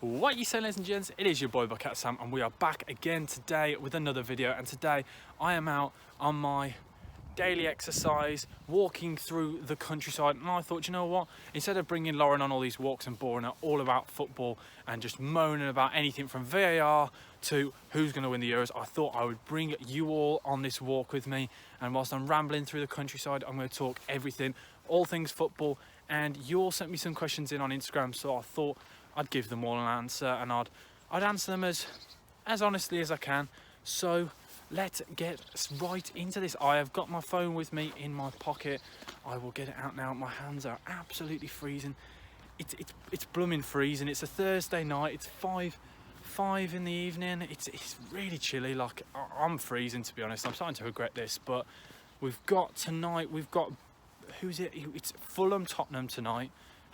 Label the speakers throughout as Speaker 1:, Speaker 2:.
Speaker 1: What you saying, ladies and gents? It is your boy Buckethatsam, and we are back again today with another video. And today I am out on my daily exercise, walking through the countryside, and I thought, you know what, instead of bringing Lauren on all these walks and boring her all about football and just moaning about anything from VAR to who's going to win the Euros, I thought I would bring you all on this walk with me. And whilst I'm rambling through the countryside, I'm going to talk everything, all things football. And you all sent me some questions in on Instagram, so I thought I'd give them all an answer, and I'd answer them as honestly as I can. So let's get right into this. I have got my phone with me in my pocket. I will get it out now. My hands are absolutely freezing. It's blooming freezing. It's a Thursday night. It's five in the evening. It's really chilly. Like, I'm freezing, to be honest. I'm starting to regret this, but we've got tonight. We've got, who's it? It's Fulham Tottenham tonight.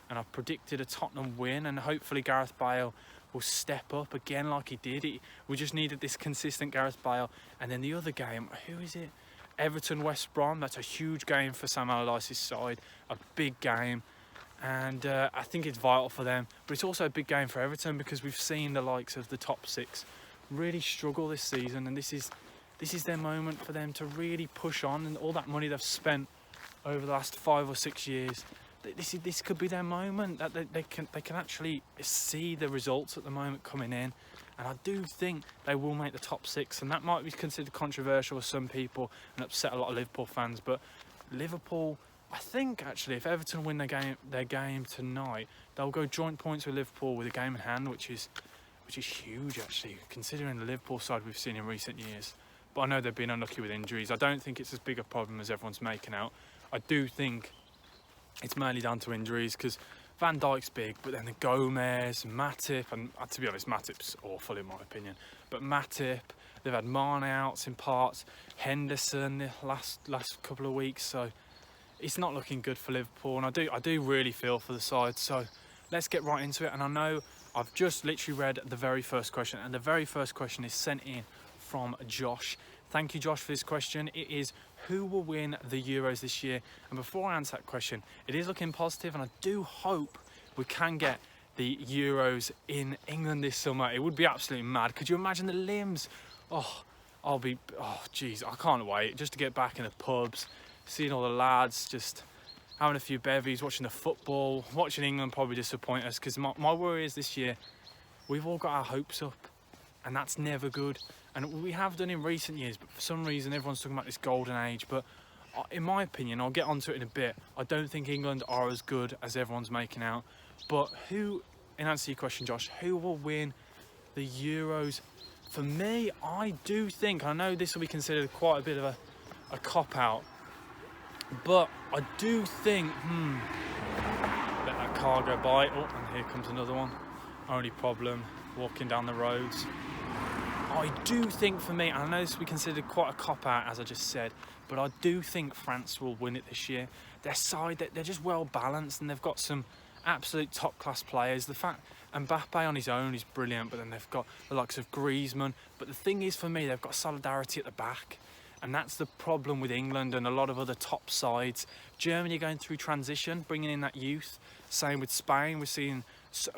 Speaker 1: And I've predicted a Tottenham win, and hopefully Gareth Bale will step up again like he did. We just needed this consistent Gareth Bale. And then the other game, who is it? Everton West Brom. That's a huge game for Sam Allardyce's side, a big game, and I think it's vital for them. But it's also a big game for Everton, because we've seen the likes of the top six really struggle this season, and this is their moment for them to really push on. And all that money they've spent over the last 5 or 6 years, this could be their moment, that they can actually see the results at the moment coming in. And I do think they will make the top six, and that might be considered controversial with some people and upset a lot of Liverpool fans. But Liverpool, I think actually, if Everton win their game tonight, they'll go joint points with Liverpool with a game in hand, which is huge actually, considering the Liverpool side we've seen in recent years. But I know they've been unlucky with injuries. I don't think it's as big a problem as everyone's making out. I do think it's mainly down to injuries, because Van Dijk's big, but then the Gomez, Matip, and to be honest, Matip's awful in my opinion. But Matip, they've had Mane outs in parts, Henderson the last couple of weeks, so it's not looking good for Liverpool. And I do really feel for the side. So let's get right into it. And I know I've just literally read the very first question, and the very first question is sent in from Josh. Thank you, Josh, for this question. It is, who will win the Euros this year? And before I answer that question, it is looking positive, and I do hope we can get the Euros in England this summer. It would be absolutely mad. Could you imagine the limbs? Oh, geez, I can't wait just to get back in the pubs, seeing all the lads, just having a few bevies, watching the football. Watching England probably disappoint us, because my worry is this year, we've all got our hopes up, and that's never good. And we have done in recent years, but for some reason everyone's talking about this golden age. But in my opinion, I'll get onto it in a bit, I don't think England are as good as everyone's making out. But who, in answer to your question, Josh, who will win the Euros? For me, I do think, I know this will be considered quite a bit of a cop-out, but I do think, let that car go by. Oh, and here comes another one. Only problem, walking down the roads. I do think, for me, and I know this will be considered quite a cop-out, as I just said, but I do think France will win it this year. Their side, they're just well balanced, and they've got some absolute top-class players. The fact Mbappe on his own is brilliant, but then they've got the likes of Griezmann. But the thing is, for me, they've got solidarity at the back, and that's the problem with England and a lot of other top sides. Germany are going through transition, bringing in that youth. Same with Spain. We're seeing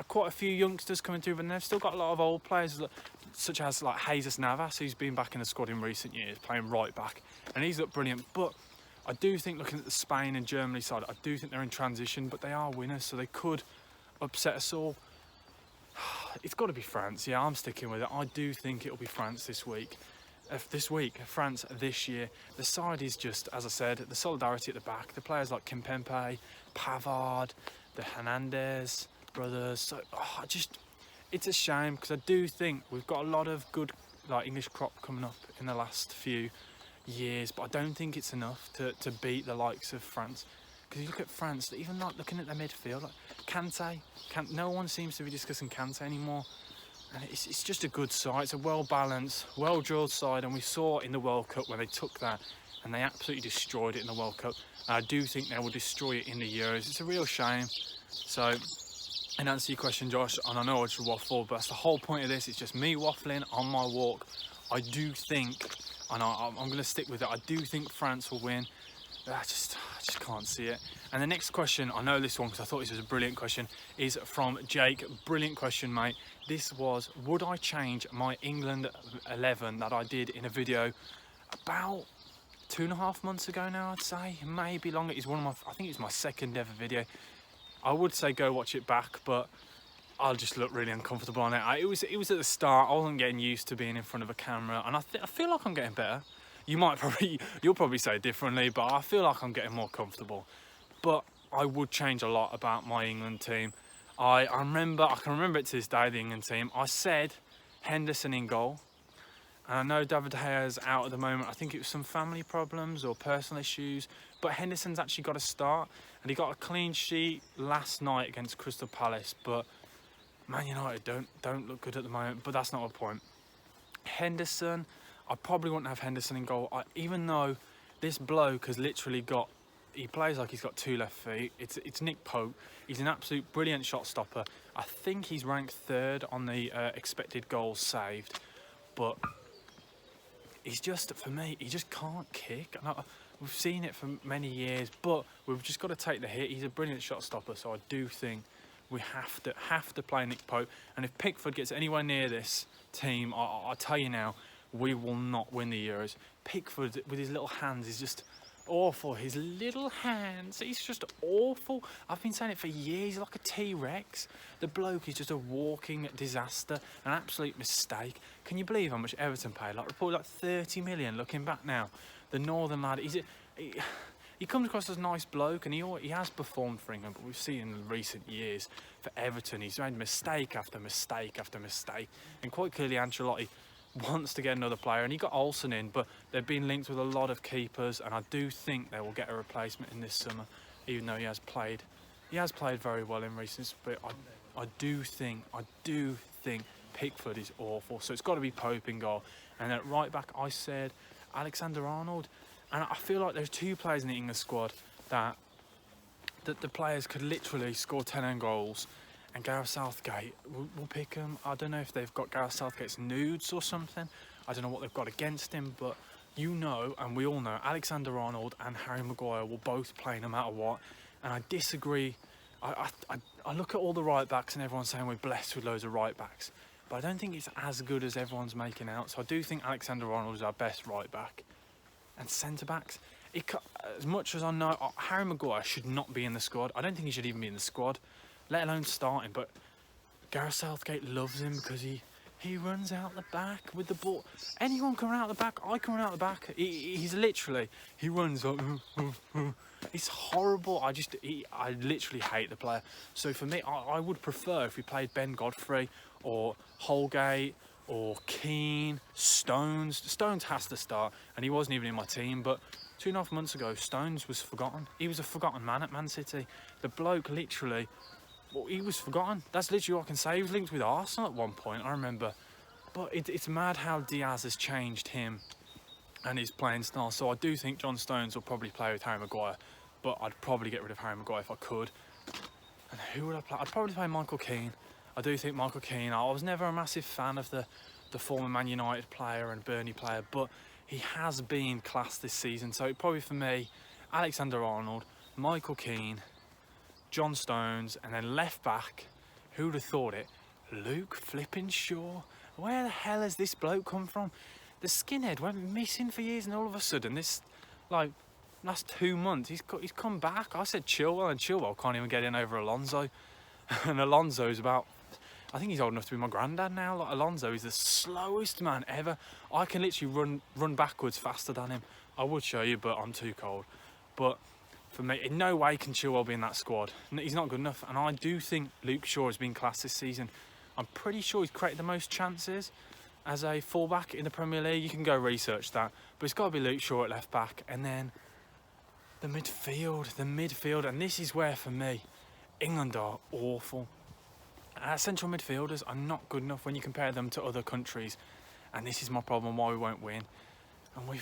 Speaker 1: quite a few youngsters coming through, but they've still got a lot of old players, such as like Jesus Navas, who's been back in the squad in recent years, playing right back, and he's looked brilliant. But I do think, looking at the Spain and Germany side, I do think they're in transition, but they are winners, so they could upset us all. It's got to be France. Yeah, I'm sticking with it. I do think it'll be France this week. France this year. The side is just, as I said, the solidarity at the back. The players like Kimpembe, Pavard, the Hernandez brothers. So it's a shame, because I do think we've got a lot of good English crop coming up in the last few years, but I don't think it's enough to beat the likes of France. Because you look at France, even looking at their midfield, like Kante, no one seems to be discussing Kante anymore. And it's just a good side. It's a well-balanced, well-drilled side, and we saw in the World Cup when they took that, and they absolutely destroyed it in the World Cup. And I do think they will destroy it in the Euros. It's a real shame. So, in answer to your question, Josh, and I know I should waffle, but that's the whole point of this. It's just me waffling on my walk. I do think, and I'm going to stick with it, I do think France will win. I just can't see it. And the next question, I know this one because I thought this was a brilliant question, is from Jake. Brilliant question, mate. This was, would I change my England 11 that I did in a video about 2.5 months ago now, I'd say, maybe longer. It's one of my, I think it's my second ever video. I would say go watch it back, but I'll just look really uncomfortable on it. It was at the start. I wasn't getting used to being in front of a camera, and I feel like I'm getting better. You'll probably say differently, but I feel like I'm getting more comfortable. But I would change a lot about my England team. I can remember it to this day, the England team. I said Henderson in goal. And I know David De Gea's out at the moment. I think it was some family problems or personal issues. But Henderson's actually got a start. And he got a clean sheet last night against Crystal Palace. But Man United don't look good at the moment. But that's not a point. Henderson, I probably wouldn't have Henderson in goal. Even though this bloke has literally got... He plays like he's got 2 left feet. It's Nick Pope. He's an absolute brilliant shot stopper. I think he's ranked 3rd on the expected goals saved. But he's just, for me, he just can't kick. We've seen it for many years, but we've just got to take the hit. He's a brilliant shot stopper, so I do think we have to play Nick Pope. And if Pickford gets anywhere near this team, I tell you now, we will not win the Euros. Pickford, with his little hands, is just... awful. His little hands, he's just awful. I've been saying it for years. He's like a T-Rex. The bloke is just a walking disaster, an absolute mistake. Can you believe how much Everton paid? Like reported like 30 million. Looking back now, the Northern lad. He comes across as a nice bloke, and he has performed for England. But we've seen in recent years for Everton, he's made mistake after mistake after mistake, and quite clearly Ancelotti wants to get another player, and he got Olsen in, but they've been linked with a lot of keepers, and I do think they will get a replacement in this summer, even though he has played very well in recent. But I do think Pickford is awful, so it's got to be Pope in goal. And then at right back, I said Alexander-Arnold, and I feel like there's 2 players in the England squad that the players could literally score 10 own goals. And Gareth Southgate will pick him. I don't know if they've got Gareth Southgate's nudes or something. I don't know what they've got against him, but you know, and we all know, Alexander-Arnold and Harry Maguire will both play no matter what. And I disagree. I look at all the right backs and everyone's saying we're blessed with loads of right backs, but I don't think it's as good as everyone's making out. So I do think Alexander-Arnold is our best right back. And centre backs, as much as I know, Harry Maguire should not be in the squad. I don't think he should even be in the squad, let alone starting. But Gareth Southgate loves him because he runs out the back with the ball. Anyone can run out the back. I can run out the back. He runs like, it's horrible. I literally hate the player. So for me, I would prefer if we played Ben Godfrey or Holgate or Keane, Stones. Stones has to start, and he wasn't even in my team, but 2.5 months ago, Stones was forgotten. He was a forgotten man at Man City. The bloke literally... Well, he was forgotten. That's literally all I can say. He was linked with Arsenal at one point, I remember. But it's mad how Diaz has changed him and his playing style. So I do think John Stones will probably play with Harry Maguire, but I'd probably get rid of Harry Maguire if I could. And who would I play? I'd probably play Michael Keane. I do think Michael Keane... I was never a massive fan of the former Man United player and Burnley player, but he has been class this season. So probably for me, Alexander-Arnold, Michael Keane, John Stones, and then left back, who'd have thought it? Luke flipping Shaw. Where the hell has this bloke come from? The skinhead went missing for years, and all of a sudden, this, like, last 2 months, he's come back. I said Chilwell, and Chilwell can't even get in over Alonso. And Alonso's about... I think he's old enough to be my granddad now. Like, Alonso is the slowest man ever. I can literally run backwards faster than him. I would show you, but I'm too cold. But... for me, in no way can Chilwell be in that squad. He's not good enough, and I do think Luke Shaw has been class this season. I'm pretty sure he's created the most chances as a fullback in the Premier League. You can go research that, but it's got to be Luke Shaw at left back, and then the midfield, and this is where, for me, England are awful. Our central midfielders are not good enough when you compare them to other countries, and this is my problem why we won't win. And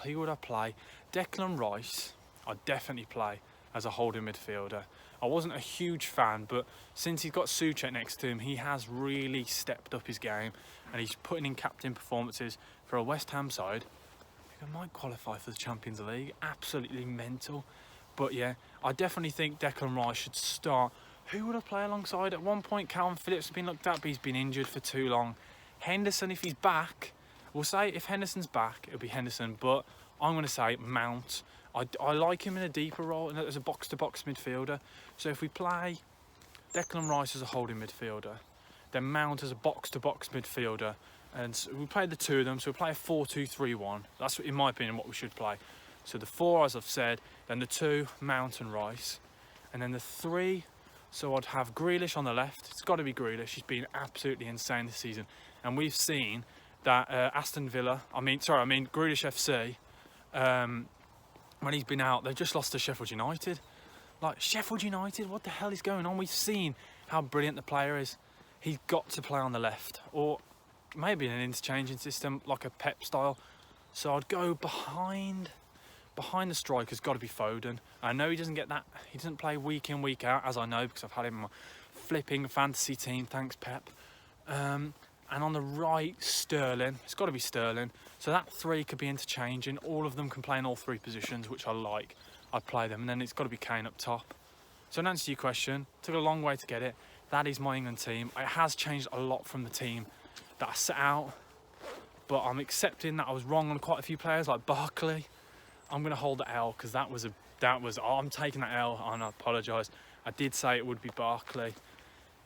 Speaker 1: who would I play? Declan Rice, I'd definitely play as a holding midfielder. I wasn't a huge fan, but since he's got Souček next to him, he has really stepped up his game, and he's putting in captain performances for a West Ham side who might qualify for the Champions League. Absolutely mental. But yeah, I definitely think Declan Rice should start Who would I play alongside? At one point, Calvin Phillips has been looked at, but he's been injured for too long. Henderson, if he's back, we'll say if Henderson's back, it'll be Henderson, but I'm going to say Mount. I like him in a deeper role as a box-to-box midfielder. So if we play Declan Rice as a holding midfielder, then Mount as a box-to-box midfielder, and so we play the two of them, so we play a 4-2-3-1. That's, in my opinion, what we should play. So the 4, as I've said, then the 2, Mount and Rice, and then the 3, so I'd have Grealish on the left. It's got to be Grealish. He's been absolutely insane this season, and we've seen that Grealish FC, when he's been out, they've just lost to Sheffield United. Like, Sheffield United, what the hell is going on? We've seen how brilliant the player is. He's got to play on the left, or maybe in an interchanging system, like a Pep style. So I'd go behind the striker's got to be Foden. I know he doesn't get that, he doesn't play week in, week out, as I know, because I've had him in my flipping fantasy team, thanks Pep. And on the right, Sterling. It's got to be Sterling. So that 3 could be interchanging. All of them can play in all 3 positions, which I like. I'd play them. And then it's got to be Kane up top. So in answer to your question, took a long way to get it. That is my England team. It has changed a lot from the team that I set out. But I'm accepting that I was wrong on quite a few players, like Barkley. I'm going to hold the L, because I'm taking that L, and I apologise. I did say it would be Barkley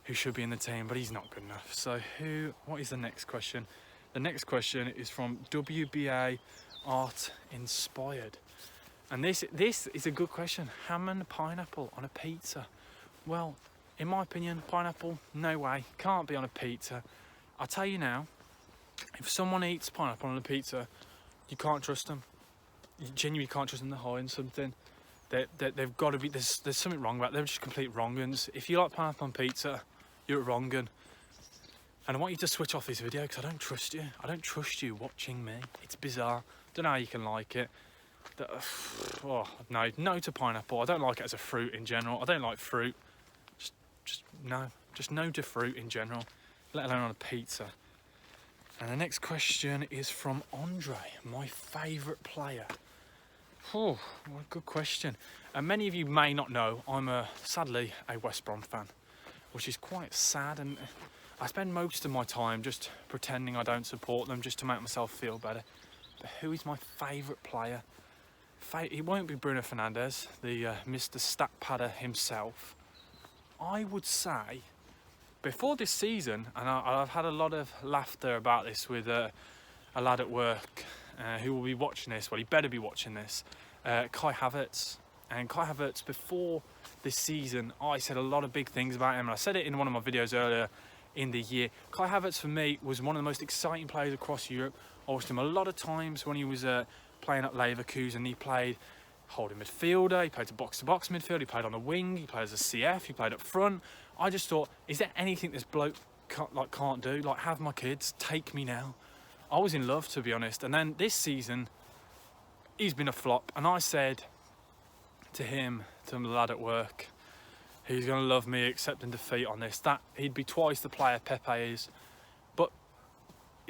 Speaker 1: who should be in the team, but he's not good enough. So what is the next question? The next question is from WBA Art Inspired. And this is a good question. Ham and pineapple on a pizza. Well, in my opinion, pineapple, no way. Can't be on a pizza. I'll tell you now, if someone eats pineapple on a pizza, you can't trust them. You genuinely can't trust them. They're hiding something. They've got to be, there's something wrong about it. They're just complete wrong-uns. If you like pineapple on pizza, you're a wrong-un. And I want you to switch off this video, because I don't trust you. I don't trust you watching me. It's bizarre. Don't know how you can like it. No to pineapple. I don't like it as a fruit in general. I don't like fruit. Just no to fruit in general, let alone on a pizza. And the next question is from Andre, my favourite player. Oh, what a good question. And many of you may not know, I'm sadly a West Brom fan, which is quite sad, and I spend most of my time just pretending I don't support them, just to make myself feel better. But who is my favourite player? It won't be Bruno Fernandes, the Mr. Stat Padder himself. I would say, before this season, and I've had a lot of laughter about this with a lad at work who will be watching this, well, he better be watching this, Kai Havertz. And Kai Havertz, before this season, I said a lot of big things about him, and I said it in one of my videos earlier in the year. Kai Havertz, for me, was one of the most exciting players across Europe. I watched him a lot of times when he was playing at Leverkusen. He played holding midfielder, he played a box-to-box midfield, he played on the wing, he played as a CF, he played up front. I just thought, is there anything this bloke can't do? Like, have my kids, take me now. I was in love, to be honest. And then this season, he's been a flop. And I said to him, to the lad at work, he's going to love me accepting defeat on this, that he'd be twice the player Pepe is. But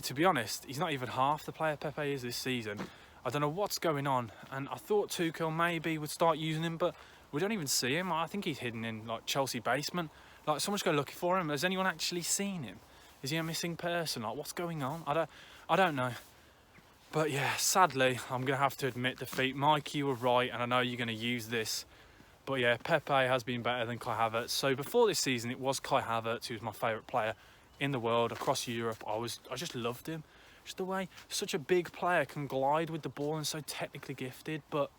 Speaker 1: to be honest, he's not even half the player Pepe is this season. I don't know what's going on, and I thought Tuchel maybe would start using him, but we don't even see him. I think he's hidden in like Chelsea basement. Like, someone's go looking for him. Has anyone actually seen him? Is he a missing person? Like, what's going on? I don't know. But yeah, sadly, I'm gonna have to admit defeat. Mike, you were right, and I know you're gonna use this. But yeah, Pepe has been better than Kai Havertz. So before this season, it was Kai Havertz who was my favourite player in the world, across Europe. I just loved him. Just the way such a big player can glide with the ball and so technically gifted, but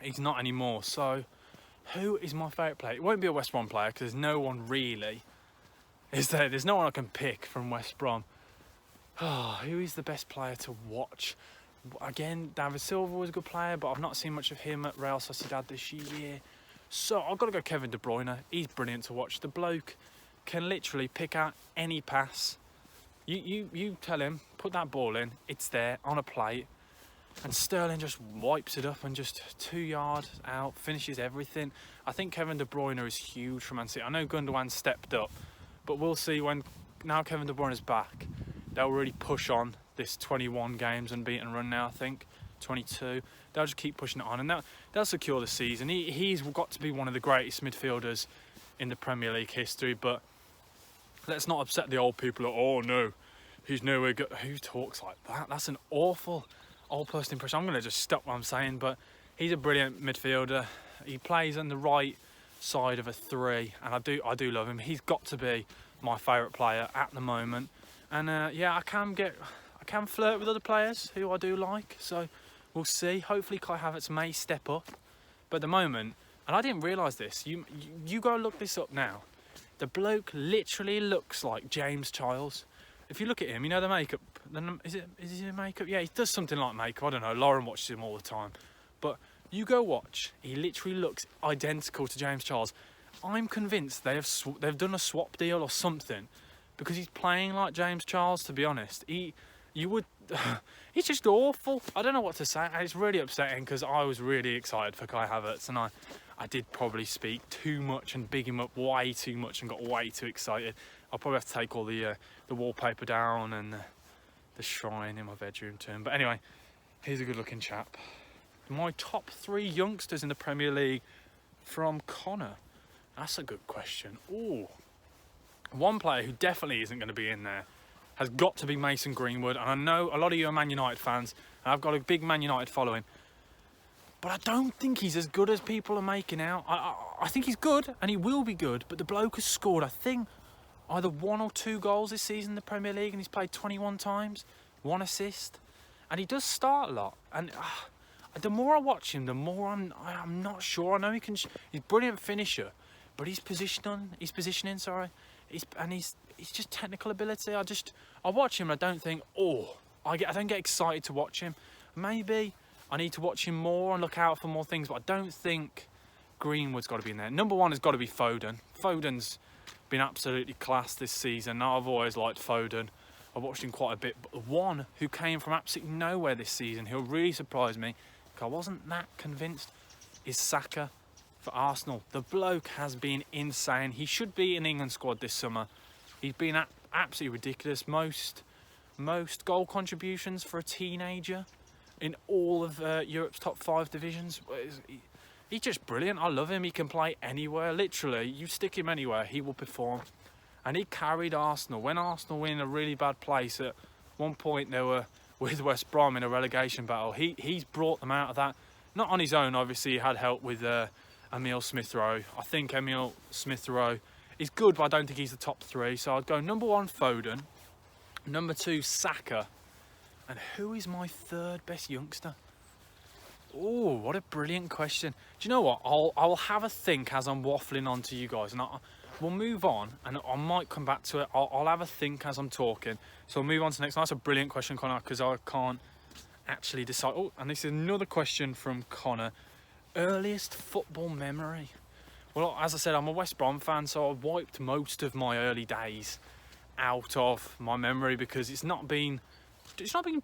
Speaker 1: he's not anymore. So who is my favourite player? It won't be a West Brom player, because there's no one really, is there? There's no one I can pick from West Brom. Oh, who is the best player to watch? Again, David Silva was a good player, but I've not seen much of him at Real Sociedad this year. So I've got to go Kevin De Bruyne. He's brilliant to watch. The bloke can literally pick out any pass. You tell him, put that ball in, it's there on a plate, and Sterling just wipes it up and just 2 yards out, finishes everything. I think Kevin De Bruyne is huge for Man City. I know Gundogan stepped up, but we'll see when now Kevin De Bruyne is back. They'll really push on this 21 games unbeaten run now, I think, 22. They'll just keep pushing it on, and they'll secure the season. He's got to be one of the greatest midfielders in the Premier League history. But let's not upset the old people. Oh no, he's nowhere good. Who talks like that? That's an awful old person impression. I'm going to just stop what I'm saying, but he's a brilliant midfielder. He plays on the right side of a 3, and I do love him. He's got to be my favourite player at the moment. And yeah, I can flirt with other players who I do like, so we'll see. Hopefully Kai Havertz may step up, but at the moment, and I didn't realise this, you go look this up now, the bloke literally looks like James Charles. If you look at him, you know the makeup, is he makeup? Yeah, he does something like makeup, I don't know, Lauren watches him all the time, but you go watch, he literally looks identical to James Charles. I'm convinced they've done a swap deal or something, because he's playing like James Charles, to be honest. He's just awful. I don't know what to say. It's really upsetting because I was really excited for Kai Havertz, and I did probably speak too much and big him up way too much and got way too excited. I'll probably have to take all the wallpaper down and the shrine in my bedroom to him. But anyway, here's a good looking chap. My top 3 youngsters in the Premier League from Connor. That's a good question. Ooh. One player who definitely isn't going to be in there has got to be Mason Greenwood. And I know a lot of you are Man United fans, and I've got a big Man United following. But I don't think he's as good as people are making out. I think he's good, and he will be good, but the bloke has scored, I think, either 1 or 2 goals this season in the Premier League, and he's played 21 times, 1 assist. And he does start a lot. And the more I watch him, the more I'm not sure. I know he's a brilliant finisher, but his positioning, sorry. He's just technical ability. I watch him and I don't think, I don't get excited to watch him. Maybe I need to watch him more and look out for more things, but I don't think Greenwood's got to be in there. Number 1 has got to be Foden. Foden's been absolutely class this season. I've always liked Foden. I've watched him quite a bit, but the one who came from absolutely nowhere this season, who'll really surprise me, because I wasn't that convinced, is Saka. For Arsenal, the bloke has been insane. He should be in England squad this summer. He's been absolutely ridiculous. Most goal contributions for a teenager in all of Europe's top 5 divisions. He's just brilliant. I love him. He can play anywhere. Literally, you stick him anywhere, he will perform. And he carried Arsenal. When Arsenal were in a really bad place, at one point they were with West Brom in a relegation battle. He's brought them out of that. Not on his own, obviously. He had help with Emile Smith-Rowe. I think Emile Smith-Rowe is good, but I don't think he's the top 3. So I'd go number 1, Foden. Number 2, Saka. And who is my 3rd best youngster? Oh, what a brilliant question. Do you know what? I'll have a think as I'm waffling on to you guys, and we'll move on, and I might come back to it. I'll have a think as I'm talking. So I'll move on to the next one. That's a brilliant question, Connor, because I can't actually decide. Oh, and this is another question from Connor. Earliest football memory? Well, as I said, I'm a West Brom fan, so I wiped most of my early days out of my memory because it's not been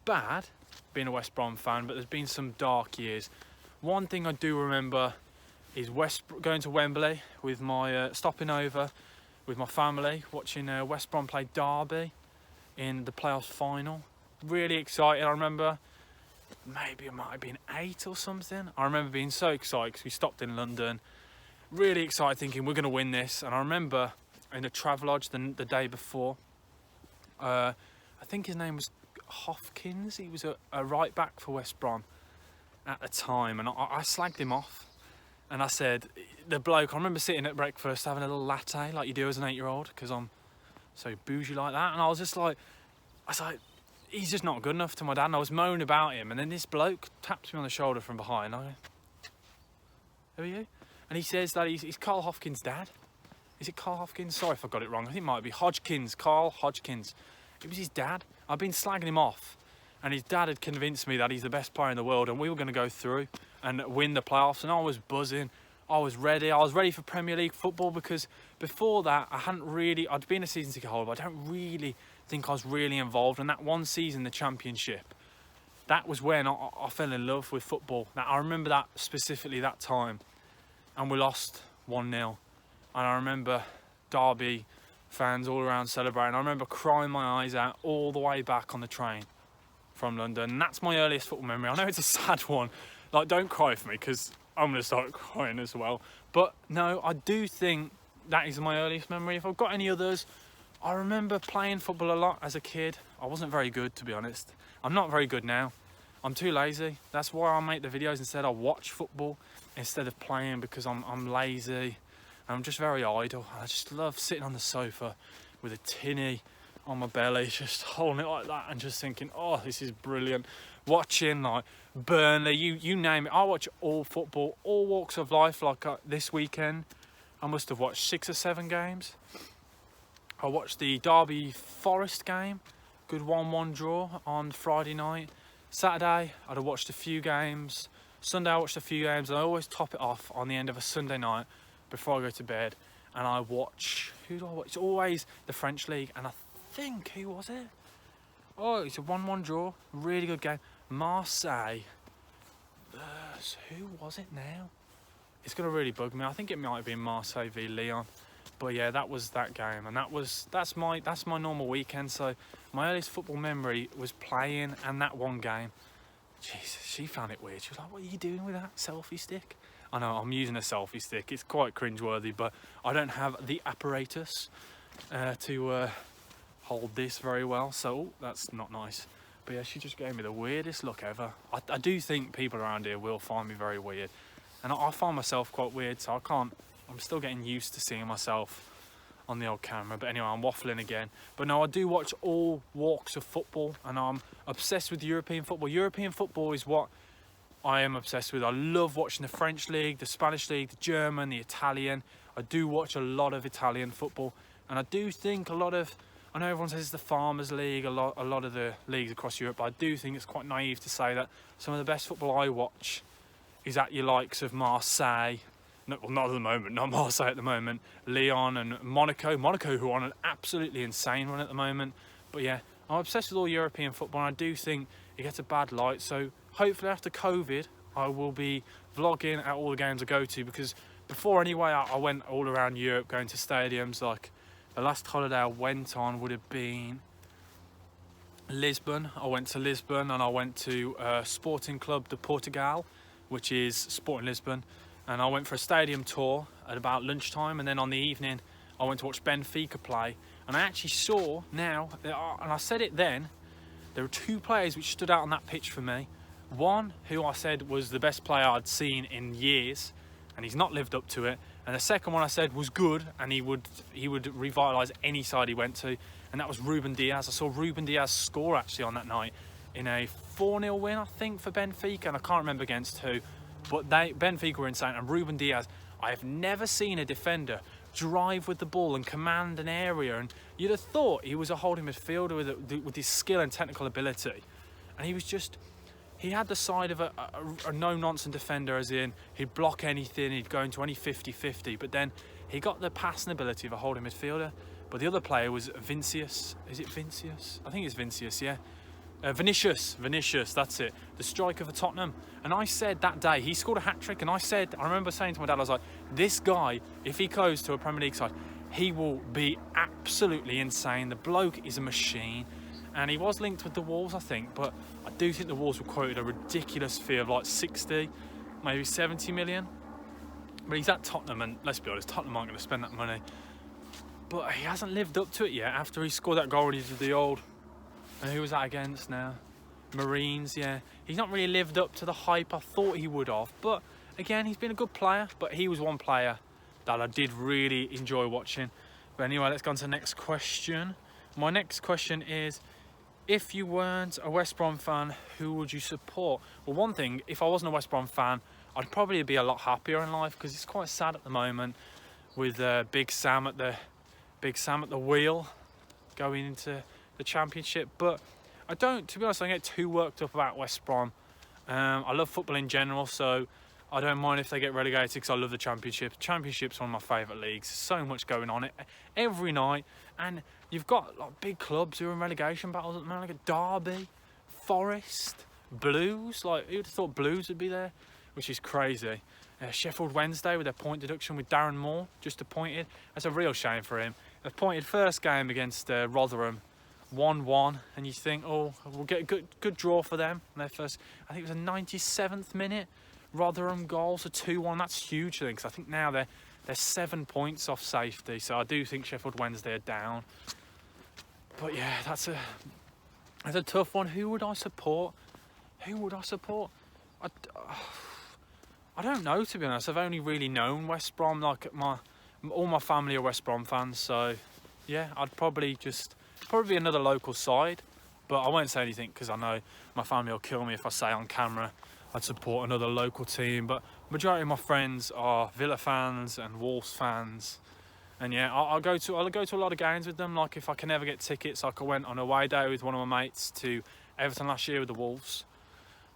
Speaker 1: bad being a West Brom fan, but there's been some dark years. One thing I do remember is going to Wembley with stopping over with my family, watching West Brom play Derby in the playoff final. Really excited. I remember maybe it might have been 8 or something. I remember being so excited because we stopped in London. Really excited, thinking we're going to win this. And I remember in the Travelodge the day before, I think his name was Hopkins. He was a right back for West Brom at the time, and I slagged him off. And I said, the bloke, I remember sitting at breakfast having a little latte like you do as an 8-year-old, because I'm so bougie like that. And I was like, he's just not good enough to my dad. And I was moaning about him, and then this bloke taps me on the shoulder from behind. I go, who are you? And he says that he's Carl Hopkins' dad. Is it Carl Hopkins? Sorry if I got it wrong. I think it might be Hodgkins, Carl Hodgkins. It was his dad. I've been slagging him off, and his dad had convinced me that he's the best player in the world, and we were going to go through and win the playoffs. And I was buzzing. I was ready. I was ready for Premier League football, because before that, I'd been a season ticket holder, but I don't really think I was really involved. And that one season, the Championship, that was when I fell in love with football. Now, I remember that specifically, that time, and we lost 1-0. And I remember Derby fans all around celebrating. I remember crying my eyes out all the way back on the train from London. And that's my earliest football memory. I know it's a sad one. Like, don't cry for me, because I'm going to start crying as well. But no, I do think that is my earliest memory. If I've got any others, I remember playing football a lot as a kid. I wasn't very good, to be honest. I'm not very good now. I'm too lazy. That's why I make the videos instead. I watch football instead of playing, because I'm lazy. I'm just very idle. I just love sitting on the sofa with a tinny on my belly, just holding it like that and just thinking, oh, this is brilliant. Watching like Burnley, you name it. I watch all football, all walks of life. Like this weekend, I must have watched 6 or 7 games. I watched the Derby Forest game, good 1-1 draw on Friday night. Saturday, I'd have watched a few games. Sunday, I watched a few games, and I always top it off on the end of a Sunday night before I go to bed. And I watch, who do I watch? It's always the French League, and I think, who was it? Oh, it's a 1-1 draw, really good game. Marseille versus, who was it now? It's gonna really bug me. I think it might have been Marseille v Lyon. But yeah, that was that game, and that's my normal weekend. So my earliest football memory was playing and that one game. Jesus, she found it weird. She was like, "What are you doing with that selfie stick?" I know, I'm using a selfie stick. It's quite cringeworthy, but I don't have the apparatus to hold this very well. So that's not nice. But yeah, she just gave me the weirdest look ever. I do think people around here will find me very weird, and I find myself quite weird, so I can't. I'm still getting used to seeing myself on the old camera. But anyway, I'm waffling again. But no, I do watch all walks of football, and I'm obsessed with European football. European football is what I am obsessed with. I love watching the French league, the Spanish league, the German, the Italian. I do watch a lot of Italian football, and I do think a lot of, I know everyone says it's the Farmers League, a lot of the leagues across Europe, but I do think it's quite naive to say that some of the best football I watch is at your likes of Marseille. No, well, not at the moment, not Marseille at the moment. Lyon and Monaco, who are on an absolutely insane run at the moment. But yeah, I'm obsessed with all European football, and I do think it gets a bad light. So hopefully after COVID, I will be vlogging at all the games I go to, because before anyway, I went all around Europe going to stadiums. Like the last holiday I went on would have been Lisbon. I went to Lisbon, and I went to Sporting Club de Portugal, which is Sporting Lisbon. And I went for a stadium tour at about lunchtime, and then on the evening I went to watch Benfica play. And I actually saw now, and I said it then, there were 2 players which stood out on that pitch for me. One who I said was the best player I'd seen in years, and he's not lived up to it. And the second one I said was good, and he would revitalise any side he went to, and that was Ruben Diaz. I saw Ruben Diaz score actually on that night in a 4-0 win, I think, for Benfica, and I can't remember against who. But Benfica were insane, and Ruben Diaz, I have never seen a defender drive with the ball and command an area, and you'd have thought he was a holding midfielder with his skill and technical ability, and he had the side of a no-nonsense defender, as in he'd block anything, he'd go into any 50-50, but then he got the passing ability of a holding midfielder. But the other player was Vinicius. Is it Vinicius? I think it's Vinicius, yeah. Vinicius, that's it, the striker for Tottenham. And I said that day, he scored a hat-trick, and I remember saying to my dad, I was like, this guy, if he goes to a Premier League side, he will be absolutely insane. The bloke is a machine. And he was linked with the Wolves, I think, but I do think the Wolves were quoted a ridiculous fee of like 60, maybe 70 million. But he's at Tottenham, and let's be honest, Tottenham aren't going to spend that money. But he hasn't lived up to it yet after he scored that goal when he did the old... And who was that against now? Marines, yeah. He's not really lived up to the hype I thought he would have. But again, he's been a good player. But he was one player that I did really enjoy watching. But anyway, let's go on to the next question. My next question is, if you weren't a West Brom fan, who would you support? Well, one thing, if I wasn't a West Brom fan, I'd probably be a lot happier in life, because it's quite sad at the moment with Big Sam at the wheel going into the Championship. But I don't, to be honest, I don't get too worked up about West Brom. I love football in general, so I don't mind if they get relegated, because I love the Championship. Championship's one of my favourite leagues. So much going on every night, and you've got like big clubs who are in relegation battles at the moment, like Derby, Forest, Blues. Like, who'd have thought Blues would be there? Which is crazy. Sheffield Wednesday with their point deduction with Darren Moore just appointed. That's a real shame for him. Appointed first game against Rotherham, 1-1, and you think, oh, we'll get a good draw for them. Their first, I think it was a 97th minute Rotherham goal, so 2-1. That's huge, I think, because I think now They're 7 points off safety, so I do think Sheffield Wednesday are down. But yeah, that's a tough one. Who would I support? Who would I support? I don't know, to be honest. I've only really known West Brom. Like all my family are West Brom fans, so yeah, I'd probably be another local side. But I won't say anything because I know my family will kill me if I say on camera I'd support another local team. But majority of my friends are Villa fans and Wolves fans, and yeah, I'll go to a lot of games with them. Like if I can ever get tickets, like I went on a away day with one of my mates to Everton last year with the Wolves.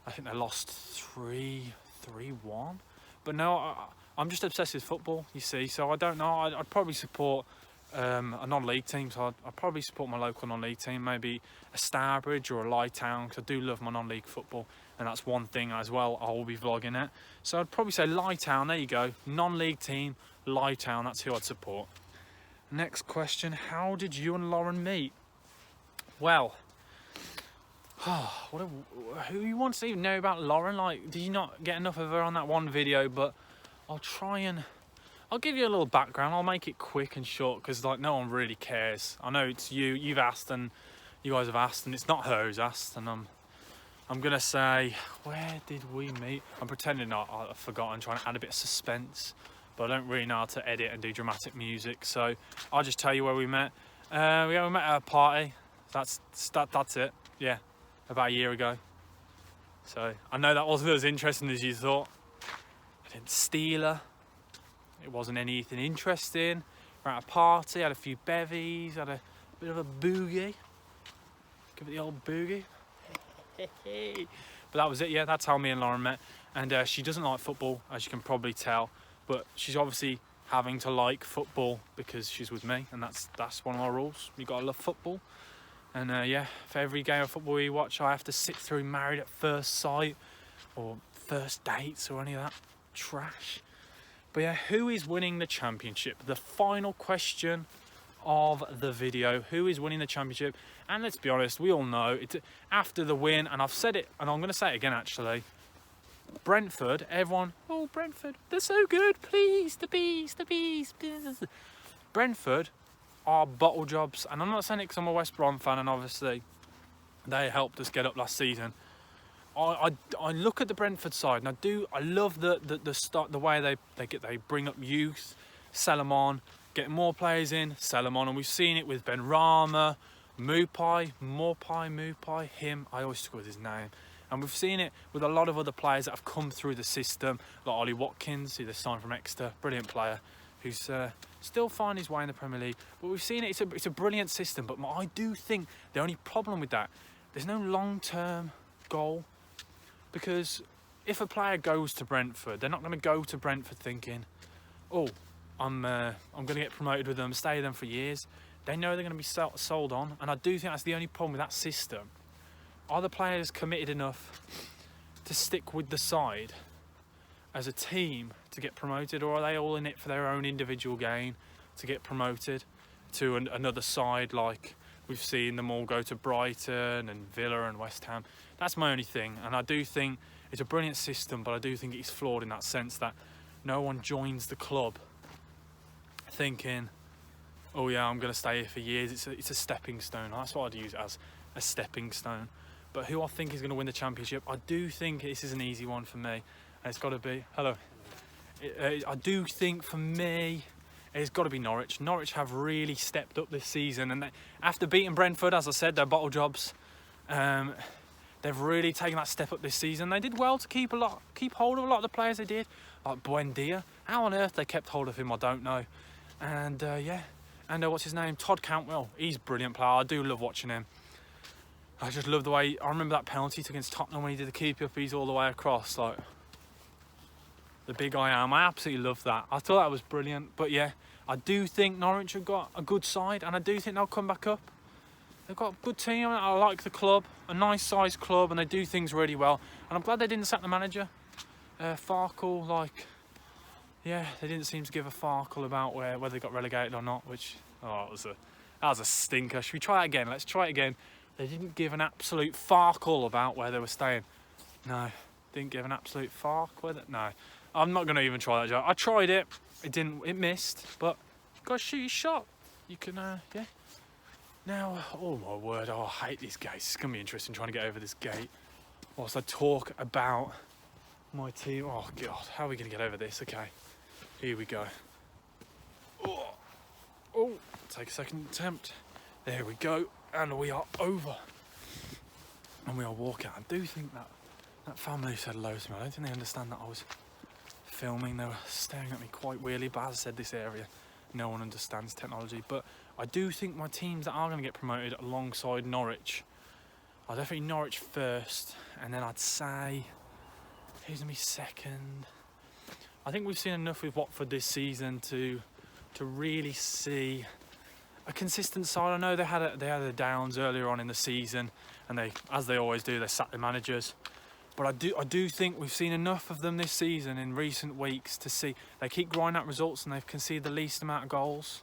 Speaker 1: I think they lost 3-1. But no, I'm just obsessed with football, you see. So I don't know. I'd probably support a non-league team. So I'd probably support my local non-league team, maybe a Starbridge or a Lytown, because I do love my non-league football, and that's one thing as well I will be vlogging at. So I'd probably say Lytown. There you go, non-league team, Lytown. That's who I'd support. Next question: how did you and Lauren meet? Well, who wants to even know about Lauren? Like, did you not get enough of her on that one video? But I'll give you a little background. I'll make it quick and short because like no one really cares. I know it's you've asked, and you guys have asked, and it's not her who's asked. And I'm gonna say, where did we meet? I'm pretending I've forgotten, trying to add a bit of suspense, but I don't really know how to edit and do dramatic music, so I'll just tell you where we met. We met at a party. That's it. Yeah, about a year ago. So I know that wasn't as interesting as you thought. I didn't steal her. It wasn't anything interesting. We're at a party, had a few bevies, had a bit of a boogie. Give it the old boogie. But that was it, yeah, that's how me and Lauren met. And she doesn't like football, as you can probably tell, but she's obviously having to like football because she's with me, and that's one of our rules. You gotta love football. And yeah, for every game of football we watch, I have to sit through Married at First Sight or First Dates or any of that trash. But yeah, who is winning the championship? The final question of the video. Who is winning the championship? And let's be honest, we all know it's after the win, and I've said it, and I'm going to say it again actually. Brentford, everyone, oh Brentford, they're so good, please, the bees, please. Brentford are bottle jobs, and I'm not saying it because I'm a West Brom fan, and obviously they helped us get up last season. I look at the Brentford side, and I love the way they bring up youth, sell them on, get more players in, sell them on, and we've seen it with Ben Rama, Mupai, him, I always struggle with his name, and we've seen it with a lot of other players that have come through the system, like Ollie Watkins, who they signed from Exeter, brilliant player, who's still finding his way in the Premier League. But we've seen it, it's a brilliant system, but I do think the only problem with that, there's no long-term goal. Because if a player goes to Brentford, they're not going to go to Brentford thinking, oh, I'm going to get promoted with them, stay with them for years. They know they're going to be sold on, and I do think that's the only problem with that system. Are the players committed enough to stick with the side as a team to get promoted, or are they all in it for their own individual gain to get promoted to another side? Like we've seen them all go to Brighton and Villa and West Ham. That's my only thing, and I do think it's a brilliant system, but I do think it's flawed in that sense that no one joins the club thinking, oh yeah, I'm going to stay here for years. It's a stepping stone. That's what I'd use it as, a stepping stone. But who I think is going to win the championship, I do think this is an easy one for me, and it's got to be, I do think for me, it's got to be Norwich. Norwich have really stepped up this season, and after beating Brentford, as I said, they're bottle jobs. They've really taken that step up this season. They did well to keep hold of a lot of the players they did, like Buendia. How on earth they kept hold of him, I don't know. And yeah, and what's his name? Todd Cantwell. He's a brilliant player. I do love watching him. I just love the way, I remember that penalty he took against Tottenham when he did the keep up, he's all the way across, like the big I am. I absolutely love that. I thought that was brilliant. But yeah, I do think Norwich have got a good side, and I do think they'll come back up. They've got a good team. I like the club, a nice sized club, and they do things really well. And I'm glad they didn't sack the manager, Farkle. Like, yeah, they didn't seem to give a Farkle about whether they got relegated or not. Which, that was a stinker. Should we try it again? Let's try it again. They didn't give an absolute Farkle about where they were staying. No, didn't give an absolute Fark. No, I'm not going to even try that joke. I tried it. it missed, but got to shoot your shot. You can, yeah. Now, oh my word, oh, I hate these gates. It's going to be interesting trying to get over this gate whilst I talk about my team. Oh God, how are we going to get over this? Okay, here we go. Oh, take a second attempt. There we go, and we are over. And we are walking. I do think that family said hello to me. I don't think they understand that I was filming. They were staring at me quite weirdly, but as I said, this area, no one understands technology. But I do think my teams that are going to get promoted alongside Norwich are definitely Norwich first, and then I'd say, who's going to be second? I think we've seen enough with Watford this season to really see a consistent side. I know they had their downs earlier on in the season, and they, as they always do, they sack the managers. But I do think we've seen enough of them this season in recent weeks to see they keep grinding out results, and they've conceded the least amount of goals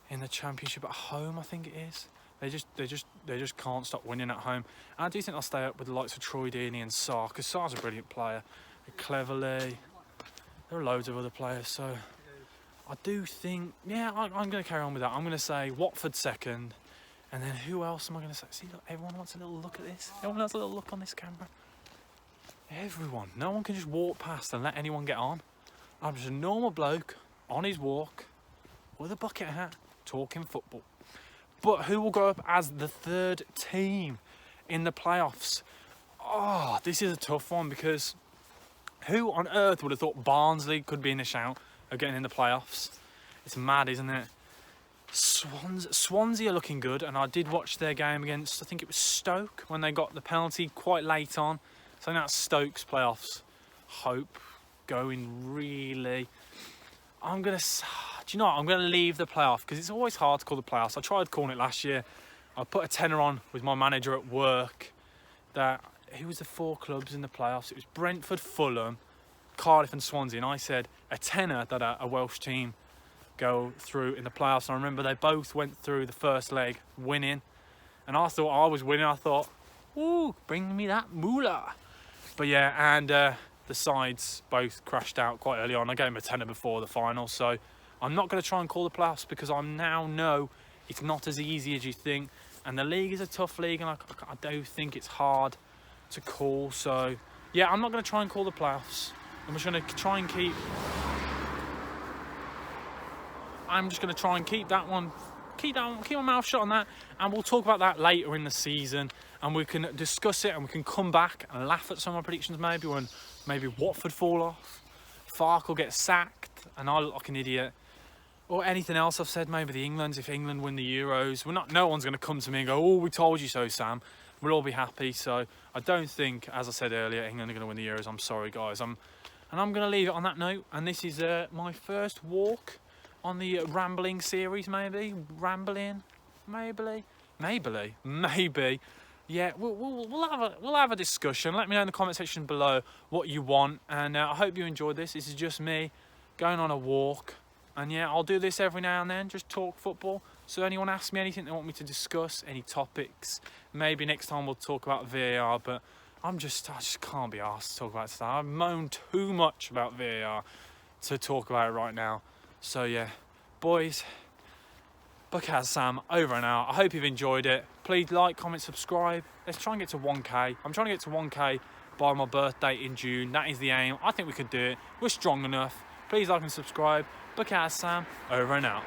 Speaker 1: in the Championship at home. I think it is. They just can't stop winning at home. And I do think they'll stay up with the likes of Troy Deeney and Sarr, because Sarr's a brilliant player. Cleverly, there are loads of other players. So I do think, yeah, I'm going to carry on with that. I'm going to say Watford second, and then who else am I going to say? See, look, everyone wants a little look at this. Everyone wants a little look on this camera. Everyone. No one can just walk past and let anyone get on. I'm just a normal bloke on his walk with a bucket hat talking football. But who will go up as the third team in the playoffs? Oh, this is a tough one, because who on earth would have thought Barnsley could be in the shout of getting in the playoffs? It's mad, isn't it? Swansea are looking good, and I did watch their game against, I think it was Stoke, when they got the penalty quite late on. So that's Stoke's playoffs hope going really. I'm going to, do you know what? I'm going to leave the playoff, because it's always hard to call the playoffs. I tried calling it last year. I put a tenner on with my manager at work that who was the 4 clubs in the playoffs? It was Brentford, Fulham, Cardiff and Swansea. And I said a tenner that a Welsh team go through in the playoffs. And I remember they both went through the first leg winning. And I thought I was winning. I thought, ooh, bring me that moolah. But yeah, and the sides both crashed out quite early on. I gave them a tenner before the final, so I'm not going to try and call the playoffs, because I now know it's not as easy as you think. And the league is a tough league, and I do think it's hard to call. So yeah, I'm not going to try and call the playoffs. I'm just going to try and keep that one. Keep my mouth shut on that, and we'll talk about that later in the season, and we can discuss it, and we can come back and laugh at some of my predictions maybe, when maybe Watford fall off, Farke will get sacked and I look like an idiot, or anything else I've said. Maybe if England win the Euros, no one's going to come to me and go, oh, we told you so, Sam. We'll all be happy. So I don't think, as I said earlier, England are going to win the Euros. I'm sorry, guys. And I'm going to leave it on that note, and this is my first walk on the rambling series, maybe. Yeah, we'll have a discussion. Let me know in the comment section below what you want, and I hope you enjoyed this. This is just me going on a walk, and yeah, I'll do this every now and then, just talk football. So anyone asks me anything they want me to discuss, any topics, maybe next time we'll talk about VAR, but I just can't be asked to talk about it. I've moaned too much about VAR to talk about it right now. So yeah, boys, Buckethatsam over and out. I hope you've enjoyed it. Please like, comment, subscribe. Let's try and get to 1k. I'm trying to get to 1k by my birthday in June. That is the aim. I think we could do it. We're strong enough. Please like and subscribe. Buckethatsam over and out.